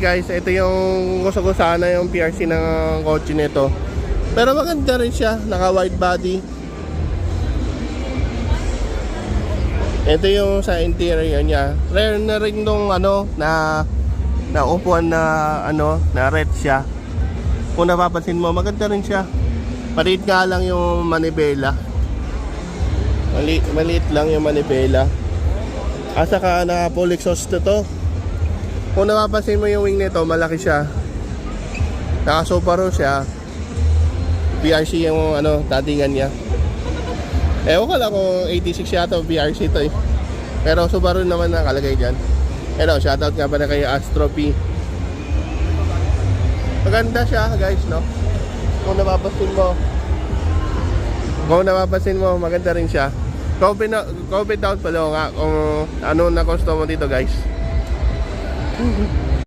guys, ito yung gusto ko sana yung PRC ng kotse nito. Pero maganda rin siya, naka wide body. Ito yung sa interior niya. Rare na rin nung na upuan na na red siya. Kung napapansin mo, maganda rin siya. Maliit nga lang yung manibela. Maliit lang yung manibela. Saka naka full exhaust to. Kung napapansin mo yung wing nito, malaki siya. Naka Subaru siya. BRC yung datingan niya. Ewan ko lang kung 86 yata o BRC to eh. Pero Subaru naman nakalagay dyan. Hello, shoutout nga pala kay Astro P. Maganda siya guys, no? Kung napapansin mo, maganda rin siya. Comment down below nga kung ano na gusto mo dito guys.